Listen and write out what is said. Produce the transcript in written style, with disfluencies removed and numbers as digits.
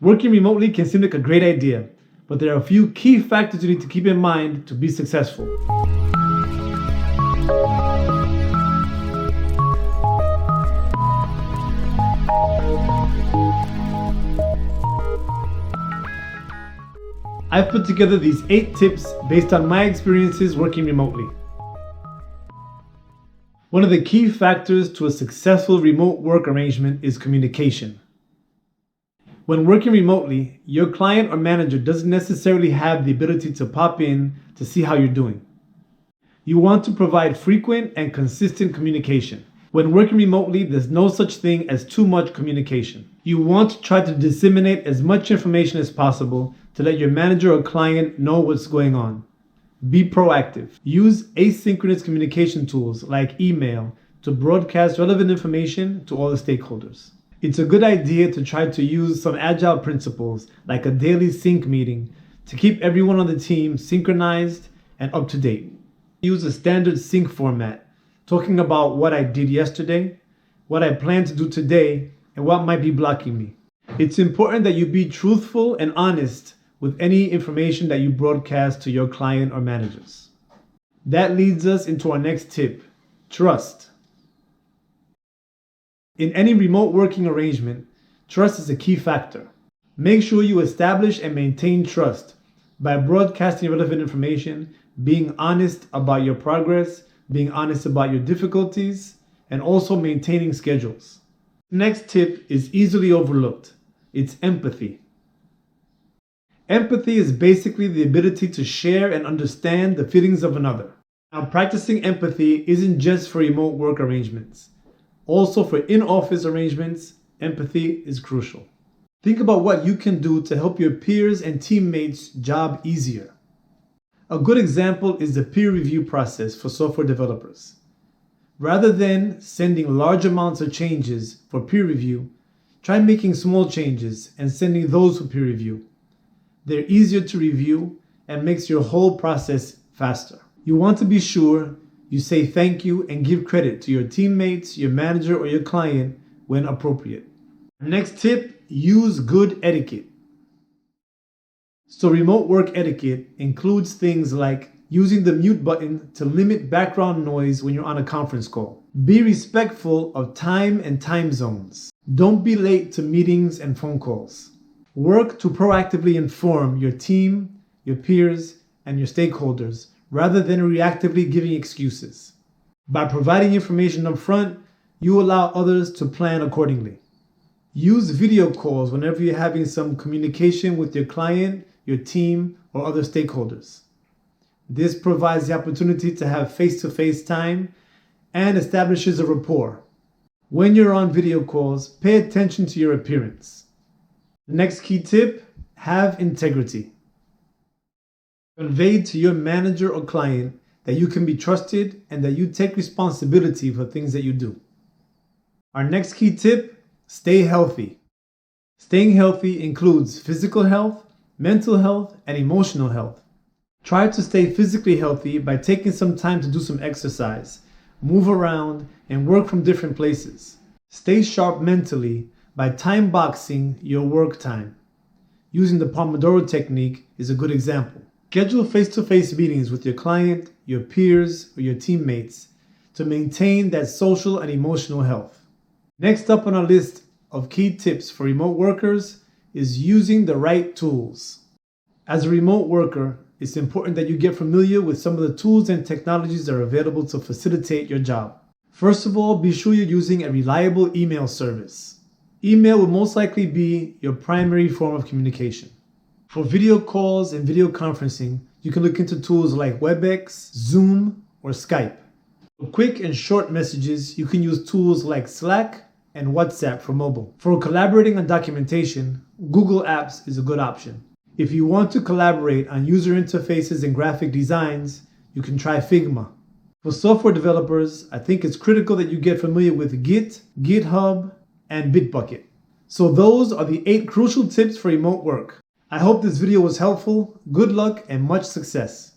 Working remotely can seem like a great idea, but there are a few key factors you need to keep in mind to be successful. I've put together these 8 tips based on my experiences working remotely. One of the key factors to a successful remote work arrangement is communication. When working remotely, your client or manager doesn't necessarily have the ability to pop in to see how you're doing. You want to provide frequent and consistent communication. When working remotely, there's no such thing as too much communication. You want to try to disseminate as much information as possible to let your manager or client know what's going on. Be proactive. Use asynchronous communication tools like email to broadcast relevant information to all the stakeholders. It's a good idea to try to use some agile principles like a daily sync meeting to keep everyone on the team synchronized and up to date. Use a standard sync format, talking about what I did yesterday, what I plan to do today, and what might be blocking me. It's important that you be truthful and honest with any information that you broadcast to your client or managers. That leads us into our next tip: trust. In any remote working arrangement, trust is a key factor. Make sure you establish and maintain trust by broadcasting relevant information, being honest about your progress, being honest about your difficulties, and also maintaining schedules. Next tip is easily overlooked. It's empathy. Empathy is basically the ability to share and understand the feelings of another. Now, practicing empathy isn't just for remote work arrangements. Also, for in-office arrangements, empathy is crucial. Think about what you can do to help your peers and teammates' job easier. A good example is the peer review process for software developers. Rather than sending large amounts of changes for peer review, try making small changes and sending those for peer review. They're easier to review and makes your whole process faster. You want to be sure you say thank you and give credit to your teammates, your manager, or your client when appropriate. Next tip, use good etiquette. So remote work etiquette includes things like using the mute button to limit background noise when you're on a conference call. Be respectful of time and time zones. Don't be late to meetings and phone calls. Work to proactively inform your team, your peers, and your stakeholders rather than reactively giving excuses. By providing information up front, you allow others to plan accordingly. Use video calls whenever you're having some communication with your client, your team, or other stakeholders. This provides the opportunity to have face-to-face time and establishes a rapport. When you're on video calls, pay attention to your appearance. The next key tip, have integrity. Convey to your manager or client that you can be trusted and that you take responsibility for things that you do. Our next key tip, stay healthy. Staying healthy includes physical health, mental health, and emotional health. Try to stay physically healthy by taking some time to do some exercise, move around, and work from different places. Stay sharp mentally by time boxing your work time. Using the Pomodoro technique is a good example. Schedule face-to-face meetings with your client, your peers, or your teammates to maintain that social and emotional health. Next up on our list of key tips for remote workers is using the right tools. As a remote worker, it's important that you get familiar with some of the tools and technologies that are available to facilitate your job. First of all, be sure you're using a reliable email service. Email will most likely be your primary form of communication. For video calls and video conferencing, you can look into tools like WebEx, Zoom, or Skype. For quick and short messages, you can use tools like Slack and WhatsApp for mobile. For collaborating on documentation, Google Apps is a good option. If you want to collaborate on user interfaces and graphic designs, you can try Figma. For software developers, I think it's critical that you get familiar with Git, GitHub, and Bitbucket. So those are the 8 crucial tips for remote work. I hope this video was helpful. Good luck and much success.